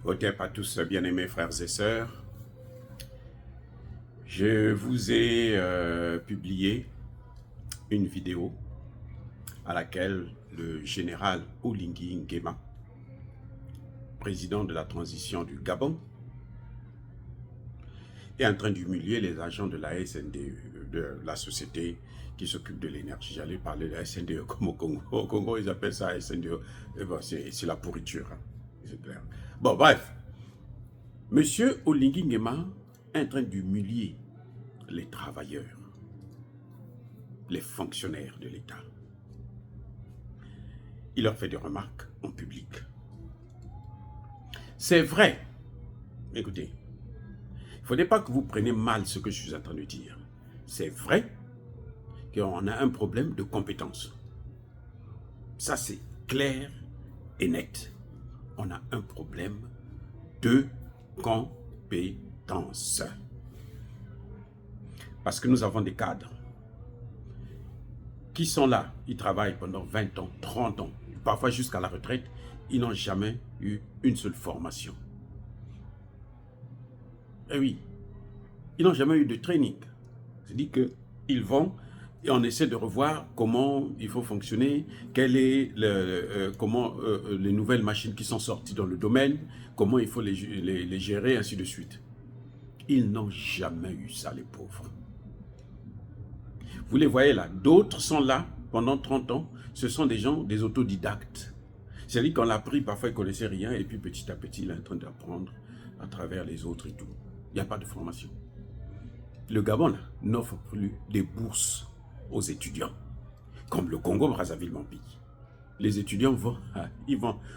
Hotep à tous, bien-aimés frères et sœurs. Je vous ai publié une vidéo à laquelle le général Oligui Nguema, président de la transition du Gabon, est en train d'humilier les agents de la SNDE, de la société qui s'occupe de l'énergie. J'allais parler de la SNDE comme au Congo. Au Congo, ils appellent ça SNDE. Bon, c'est la pourriture, hein. C'est clair. Bon, bref. Monsieur Oligui Nguema est en train d'humilier les travailleurs, les fonctionnaires de l'État. Il leur fait des remarques en public. C'est vrai, écoutez, il ne faudrait pas que vous preniez mal ce que je suis en train de dire. C'est vrai qu'on a un problème de compétence. Ça, c'est clair et net. On a un problème de compétence. Parce que nous avons des cadres qui sont là, ils travaillent pendant 20 ans, 30 ans, parfois jusqu'à la retraite, ils n'ont jamais eu une seule formation. Eh oui, ils n'ont jamais eu de training. C'est-à-dire qu'ils vont et on essaie de revoir comment il faut fonctionner, quel est comment les nouvelles machines qui sont sorties dans le domaine, comment il faut les gérer, ainsi de suite. Ils n'ont jamais eu ça, les pauvres. Vous les voyez là, d'autres sont là pendant 30 ans, ce sont des gens, des autodidactes. C'est-à-dire qu'on l'a appris, parfois ils ne connaissaient rien, et puis petit à petit, il est en train d'apprendre à travers les autres et tout. Il n'y a pas de formation. Le Gabon n'offre plus des bourses aux étudiants, comme le Congo-Brazzaville m'en pique. Les étudiants vont,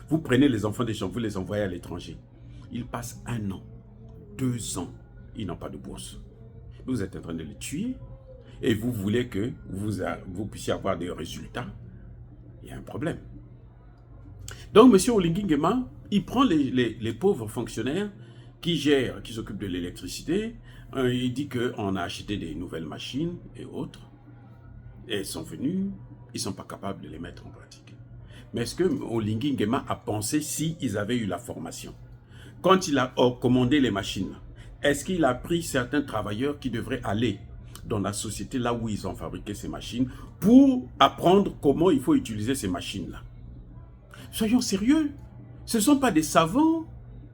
vous prenez les enfants des gens, vous les envoyez à l'étranger. Ils passent 1 an, 2 ans, ils n'ont pas de bourse. Vous êtes en train de les tuer, et vous voulez que vous puissiez avoir des résultats. Il y a un problème. Donc, M. Oligui Nguema, il prend les pauvres fonctionnaires qui gèrent, qui s'occupent de l'électricité. Il dit qu'on a acheté des nouvelles machines et autres. Et elles sont venues, ils ne sont pas capables de les mettre en pratique. Mais est-ce que Oligui Nguema a pensé s'ils avaient eu la formation? Quand il a commandé les machines, est-ce qu'il a pris certains travailleurs qui devraient aller dans la société là où ils ont fabriqué ces machines pour apprendre comment il faut utiliser ces machines-là? Soyons sérieux, ce ne sont pas des savants,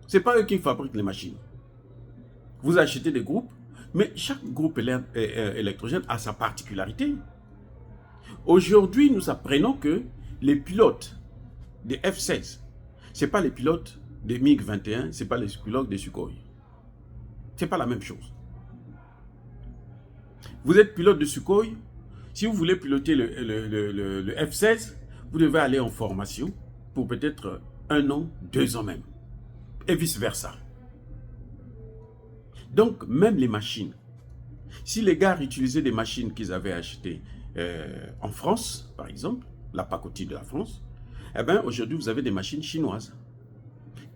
ce n'est pas eux qui fabriquent les machines. Vous achetez des groupes, mais chaque groupe électrogène a sa particularité. Aujourd'hui, nous apprenons que les pilotes des F-16, ce n'est pas les pilotes des MiG-21, ce n'est pas les pilotes des Sukhoi. Ce n'est pas la même chose. Vous êtes pilote de Sukhoi, si vous voulez piloter le F-16, vous devez aller en formation pour peut-être 1 an, 2 ans même, et vice-versa. Donc, même les machines, si les gars utilisaient des machines qu'ils avaient achetées en France, par exemple, la pacotille de la France, eh bien, aujourd'hui, vous avez des machines chinoises.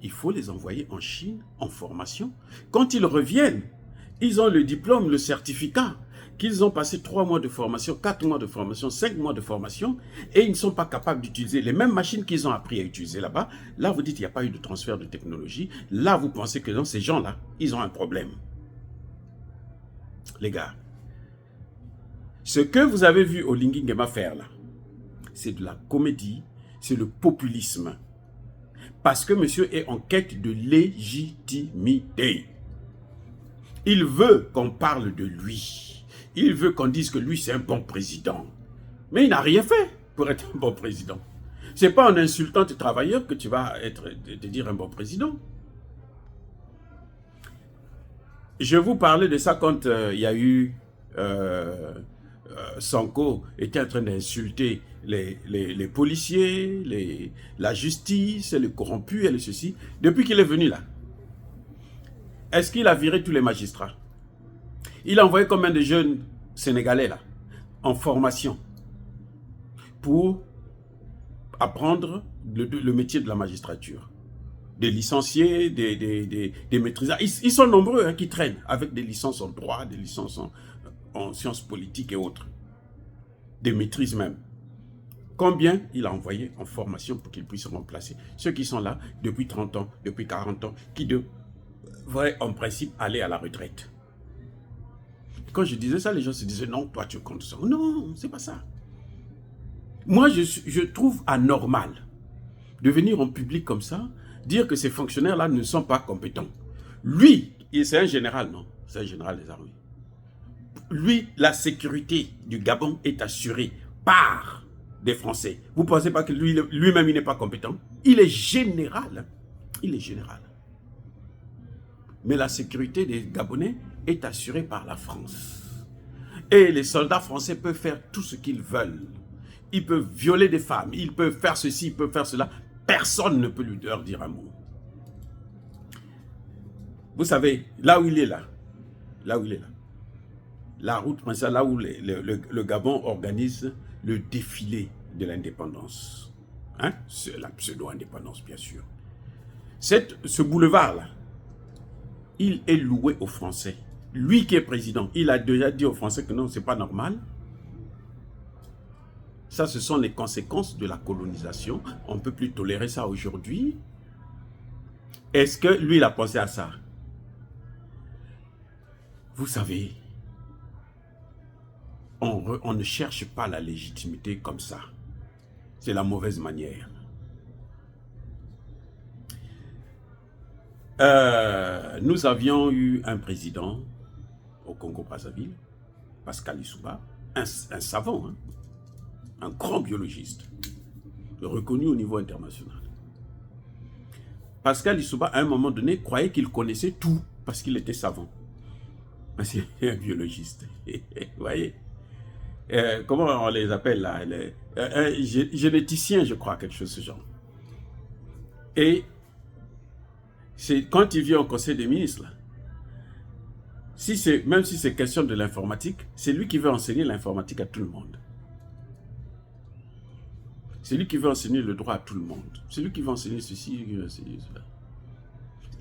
Il faut les envoyer en Chine, en formation. Quand ils reviennent, ils ont le diplôme, le certificat, qu'ils ont passé 3 mois de formation, 4 mois de formation, 5 mois de formation, et ils ne sont pas capables d'utiliser les mêmes machines qu'ils ont appris à utiliser là-bas. Là, vous dites qu'il n'y a pas eu de transfert de technologie. Là, vous pensez que dans ces gens-là, ils ont un problème. Les gars, ce que vous avez vu Oligui Nguema faire là, c'est de la comédie, c'est le populisme. Parce que monsieur est en quête de légitimité. Il veut qu'on parle de lui. Il veut qu'on dise que lui, c'est un bon président. Mais il n'a rien fait pour être un bon président. Ce n'est pas en insultant tes travailleurs que tu vas te dire un bon président. Je vous parlais de ça quand il y a eu... Sanko était en train d'insulter les policiers, la justice, les corrompus et les ceci. Depuis qu'il est venu là, est-ce qu'il a viré tous les magistrats? Il a envoyé combien de jeunes Sénégalais là, en formation, pour apprendre le métier de la magistrature? Des licenciés, des maîtrisards. Ils sont nombreux hein, qui traînent avec des licences en droit, des licences en sciences politiques et autres. Des maîtrises même. Combien il a envoyé en formation pour qu'ils puissent se remplacer? Ceux qui sont là depuis 30 ans, depuis 40 ans, qui devraient en principe aller à la retraite. Quand je disais ça, les gens se disaient, non, toi tu comptes ça. Non, c'est pas ça. Moi, je trouve anormal de venir en public comme ça, dire que ces fonctionnaires-là ne sont pas compétents. Lui, c'est un général, non? C'est un général des armées. Lui, la sécurité du Gabon est assurée par des Français. Vous ne pensez pas que lui-même, il n'est pas compétent? Il est général. Il est général. Mais la sécurité des Gabonais est assurée par la France. Et les soldats français peuvent faire tout ce qu'ils veulent. Ils peuvent violer des femmes, ils peuvent faire ceci, ils peuvent faire cela. Personne ne peut leur dire un mot. Vous savez, là où il est là, la route principale, là où le Gabon organise le défilé de l'indépendance. Hein? C'est la pseudo-indépendance, bien sûr. Ce boulevard-là, il est loué aux Français. Lui qui est président, il a déjà dit aux Français que non, c'est pas normal. Ça, ce sont les conséquences de la colonisation. On ne peut plus tolérer ça aujourd'hui. Est-ce que lui, il a pensé à ça? Vous savez, on ne cherche pas la légitimité comme ça. C'est la mauvaise manière. Nous avions eu un président au Congo-Brazzaville, Pascal Lissouba, un savant, hein, un grand biologiste, reconnu au niveau international. Pascal Lissouba, à un moment donné, croyait qu'il connaissait tout parce qu'il était savant. C'est un biologiste. Vous voyez, comment on les appelle là, généticien, je crois, quelque chose de ce genre. Et quand il vient au Conseil des ministres, là, même si c'est question de l'informatique, c'est lui qui veut enseigner l'informatique à tout le monde. C'est lui qui veut enseigner le droit à tout le monde. C'est lui qui veut enseigner ceci, cela.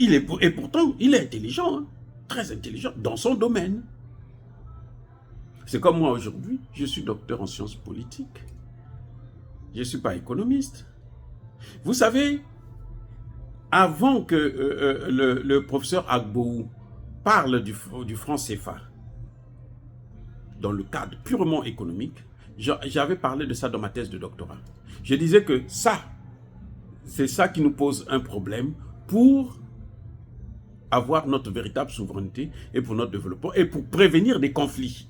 Et pourtant, il est intelligent, hein, très intelligent, dans son domaine. C'est comme moi aujourd'hui, je suis docteur en sciences politiques. Je ne suis pas économiste. Vous savez, avant que le professeur Agboou parle du franc CFA, dans le cadre purement économique, j'avais parlé de ça dans ma thèse de doctorat. Je disais que c'est ça qui nous pose un problème pour avoir notre véritable souveraineté et pour notre développement et pour prévenir des conflits.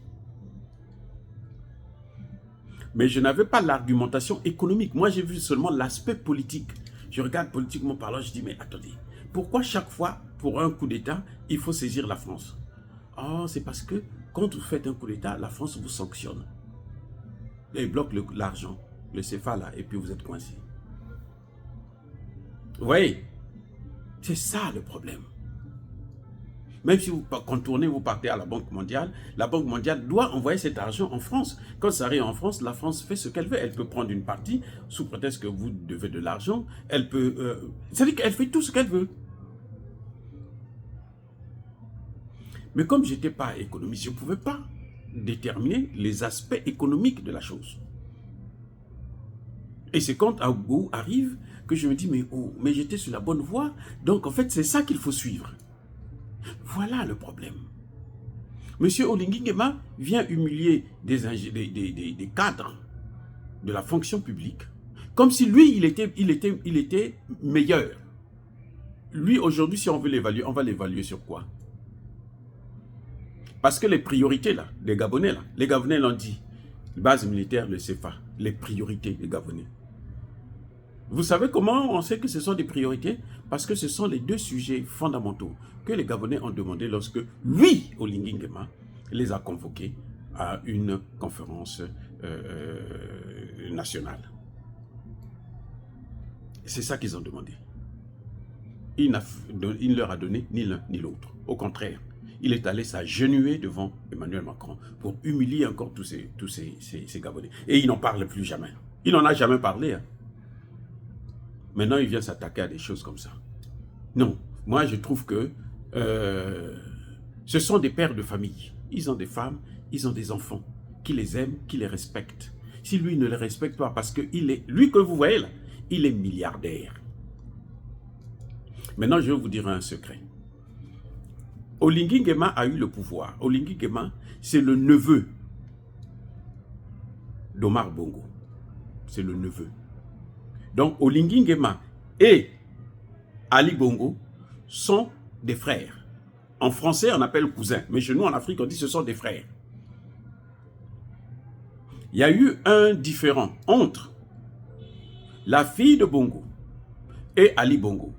Mais je n'avais pas l'argumentation économique. Moi, j'ai vu seulement l'aspect politique. Je regarde politiquement parlant, je dis, mais attendez, pourquoi chaque fois, pour un coup d'État, il faut saisir la France? Oh, c'est parce que quand vous faites un coup d'État, la France vous sanctionne. Et il bloque l'argent, le CFA là, et puis vous êtes coincé. Vous voyez? C'est ça le problème. Même si vous contournez, vous partez à la Banque mondiale doit envoyer cet argent en France. Quand ça arrive en France, la France fait ce qu'elle veut. Elle peut prendre une partie, sous prétexte que vous devez de l'argent. Elle peut... c'est-à-dire qu'elle fait tout ce qu'elle veut. Mais comme je n'étais pas économiste, je ne pouvais pas déterminer les aspects économiques de la chose. Et c'est quand Agboou arrive que je me dis, mais j'étais sur la bonne voie. Donc en fait, c'est ça qu'il faut suivre. Voilà le problème. Monsieur Oligui Nguema vient humilier des cadres de la fonction publique, comme si lui, il était meilleur. Lui, aujourd'hui, si on veut l'évaluer, on va l'évaluer sur quoi? Parce que les priorités, là, les Gabonais l'ont dit, base militaire, le CFA, les priorités des Gabonais. Vous savez comment on sait que ce sont des priorités? Parce que ce sont les deux sujets fondamentaux que les Gabonais ont demandé lorsque lui, Oligui Nguema, les a convoqués à une conférence nationale. C'est ça qu'ils ont demandé. Il ne leur a donné ni l'un ni l'autre. Au contraire, il est allé s'agenouiller devant Emmanuel Macron pour humilier encore tous ces Gabonais. Et il n'en parle plus jamais. Il n'en a jamais parlé. Hein. Maintenant, il vient s'attaquer à des choses comme ça. Non, moi je trouve que ce sont des pères de famille. Ils ont des femmes, ils ont des enfants qui les aiment, qui les respectent. si lui ne le respecte pas, parce que lui que vous voyez là, il est milliardaire. Maintenant, je vais vous dire un secret. Oligui Nguema a eu le pouvoir. Oligui Nguema, c'est le neveu d'Omar Bongo. C'est le neveu. Donc, Oligui Nguema et Ali Bongo sont des frères. En français, on appelle cousins, mais chez nous, en Afrique, on dit que ce sont des frères. Il y a eu un différend entre la fille de Bongo et Ali Bongo,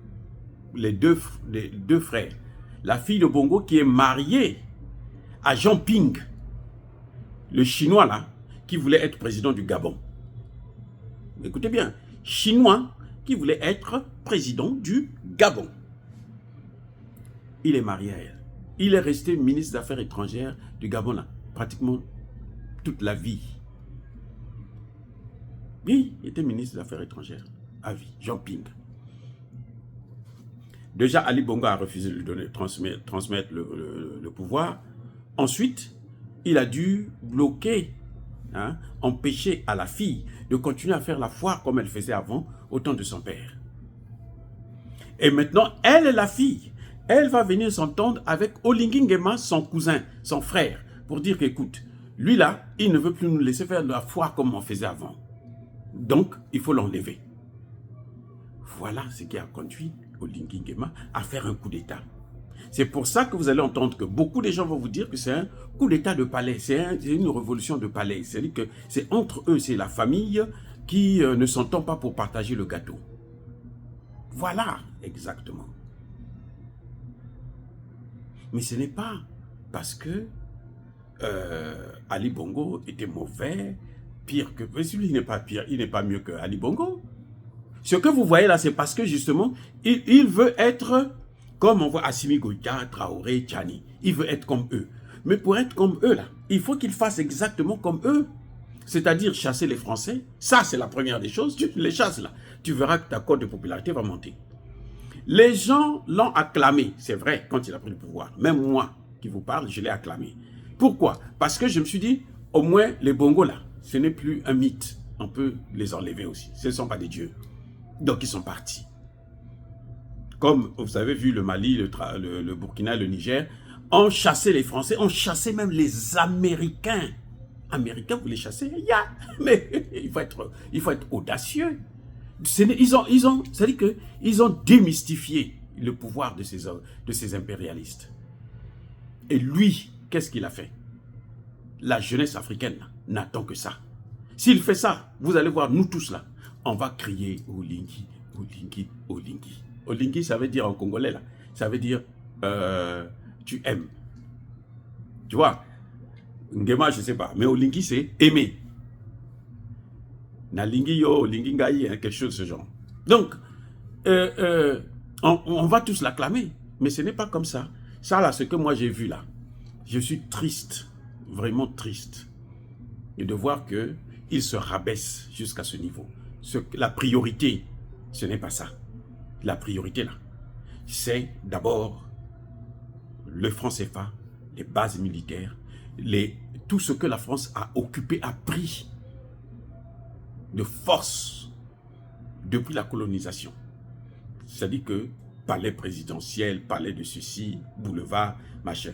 les deux frères. La fille de Bongo qui est mariée à Jean Ping, le Chinois là, qui voulait être président du Gabon. Écoutez bien, Chinois qui voulait être président du Gabon. Il est marié à elle. Il est resté ministre des Affaires étrangères du Gabon là, pratiquement toute la vie. Oui, il était ministre des Affaires étrangères à vie, Jean Ping. Déjà, Ali Bongo a refusé de lui donner, transmettre le pouvoir. Ensuite, il a dû bloquer, empêcher à la fille de continuer à faire la foire comme elle faisait avant, au temps de son père. Et maintenant, elle est la fille. Elle va venir s'entendre avec Oligui Nguema, son cousin, son frère, pour dire qu'écoute, lui là, il ne veut plus nous laisser faire la foire comme on faisait avant. Donc, il faut l'enlever. Voilà ce qui a conduit Oligui Nguema à faire un coup d'État. C'est pour ça que vous allez entendre que beaucoup de gens vont vous dire que c'est un coup d'État de palais, c'est une révolution de palais. C'est-à-dire que c'est entre eux, c'est la famille qui ne s'entend pas pour partager le gâteau. Voilà, exactement. Mais ce n'est pas parce que Ali Bongo était mauvais, pire que... Lui, il n'est pas pire, il n'est pas mieux que Ali Bongo. Ce que vous voyez là, c'est parce que justement, il veut être comme on voit Assimi Goïta, Traoré, Tchani. Il veut être comme eux. Mais pour être comme eux là, il faut qu'il fasse exactement comme eux. C'est-à-dire chasser les Français. Ça, c'est la première des choses. Tu les chasses là. Tu verras que ta cote de popularité va monter. Les gens l'ont acclamé, c'est vrai, quand il a pris le pouvoir. Même moi qui vous parle, je l'ai acclamé. Pourquoi? Parce que je me suis dit, au moins les Bongo là, ce n'est plus un mythe. On peut les enlever aussi. Ce ne sont pas des dieux. Donc ils sont partis. Comme vous avez vu le Mali, le Burkina, le Niger, ont chassé les Français, ont chassé même les Américains. Américains, vous les chassez? Yeah. Mais il faut être audacieux. C'est-à-dire qu'ils ont démystifié le pouvoir de ces impérialistes. Et lui, qu'est-ce qu'il a fait? La jeunesse africaine n'attend que ça. S'il fait ça, vous allez voir, nous tous là, on va crier Oligui, Oligui, Oligui. Oligui, ça veut dire en congolais là, ça veut dire tu aimes. Tu vois, Nguema, je ne sais pas, mais Oligui c'est aimer. Nalingi yo, Oligui ngai, quelque chose de ce genre. Donc, on va tous l'acclamer, mais ce n'est pas comme ça. Ça là, ce que moi j'ai vu là, je suis triste, vraiment triste, de voir qu'il se rabaisse jusqu'à ce niveau. La priorité, ce n'est pas ça. La priorité là, c'est d'abord le franc CFA, les bases militaires, tout ce que la France a occupé, a pris de force depuis la colonisation. C'est-à-dire que palais présidentiel, palais de ceci, boulevard, machin.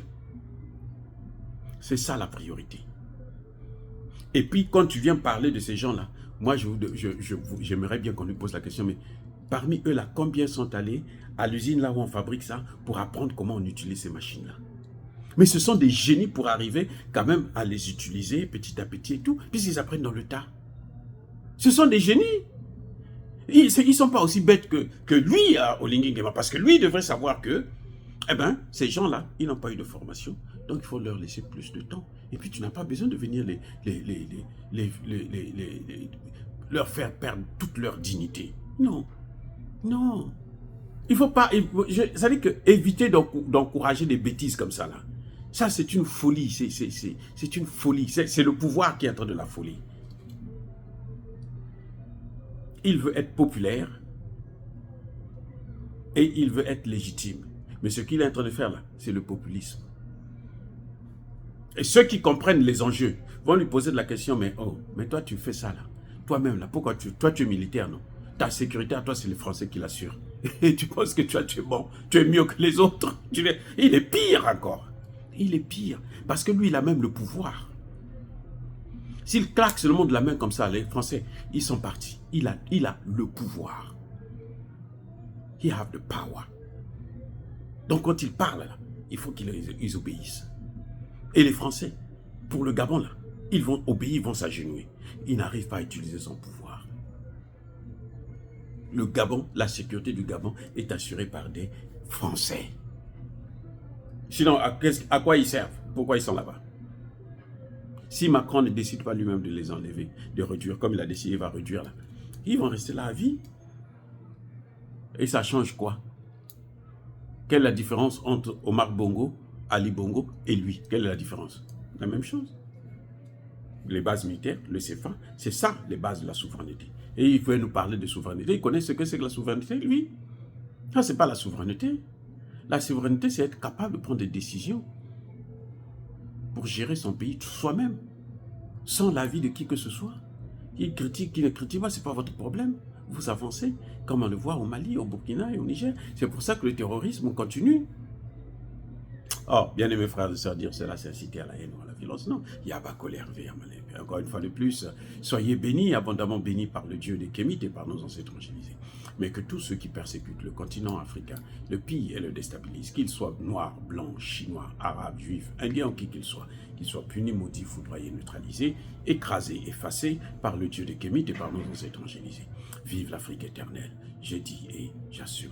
C'est ça la priorité. Et puis quand tu viens parler de ces gens-là, moi j'aimerais bien qu'on lui pose la question, mais parmi eux là, combien sont allés à l'usine là où on fabrique ça pour apprendre comment on utilise ces machines-là? Mais ce sont des génies pour arriver quand même à les utiliser petit à petit et tout, puisqu'ils apprennent dans le tas. Ce sont des génies. Ils ne sont pas aussi bêtes que lui, Oligui Nguema, parce que lui devrait savoir que, eh ben, ces gens-là, ils n'ont pas eu de formation, donc il faut leur laisser plus de temps. Et puis tu n'as pas besoin de venir leur faire perdre toute leur dignité. Non, non. Il ne faut pas, ça veut dire que éviter d'encourager des bêtises comme ça là. Ça c'est une folie, c'est une folie, c'est le pouvoir qui est en train de la folie. Il veut être populaire et il veut être légitime. Mais ce qu'il est en train de faire là, c'est le populisme. Et ceux qui comprennent les enjeux vont lui poser de la question, mais oh, mais toi tu fais ça là, toi-même là, pourquoi toi tu es militaire, non? Ta sécurité à toi, c'est les Français qui l'assurent. Et tu penses que toi tu es bon, tu es mieux que les autres. Il est pire encore. Il est pire, parce que lui il a même le pouvoir. S'il claque sur le monde de la main comme ça, les Français, ils sont partis. Il a le pouvoir. He have the power. Donc quand il parle là, il faut qu'ils obéissent. Et les Français, pour le Gabon là, ils vont obéir, ils vont s'agenouiller. Ils n'arrivent pas à utiliser son pouvoir. Le Gabon, la sécurité du Gabon est assurée par des Français. Sinon, à quoi ils servent? Pourquoi ils sont là-bas? Si Macron ne décide pas lui-même de les enlever, de réduire, comme il a décidé, il va réduire là, ils vont rester là à vie. Et ça change quoi? Quelle est la différence entre Omar Bongo, Ali Bongo et lui? Quelle est la différence? La même chose. Les bases militaires, le CFA, c'est ça les bases de la souveraineté. Et il veut nous parler de souveraineté. Il connaît ce que c'est que la souveraineté, lui. Ça, c'est pas la souveraineté. La souveraineté, c'est être capable de prendre des décisions pour gérer son pays soi-même, sans l'avis de qui que ce soit. Qui critique, qui ne critique pas, ce n'est pas votre problème. Vous avancez, comme on le voit au Mali, au Burkina et au Niger. C'est pour ça que le terrorisme continue. Oh, bien aimés frères et sœurs, dire cela, c'est inciter à la haine ou à la violence. Non, il y a pas colère, encore une fois de plus, soyez bénis, abondamment bénis par le Dieu des Kémites et par nos ancêtres angélisés. Mais que tous ceux qui persécutent le continent africain, le pillent et le déstabilisent, qu'ils soient noirs, blancs, chinois, arabes, juifs, indiens ou qui qu'ils soient punis, maudits, foudroyés, neutralisés, écrasés, effacés par le Dieu des Kémites et par nos ancêtres angélisés. Vive l'Afrique éternelle, j'ai dit et j'assume.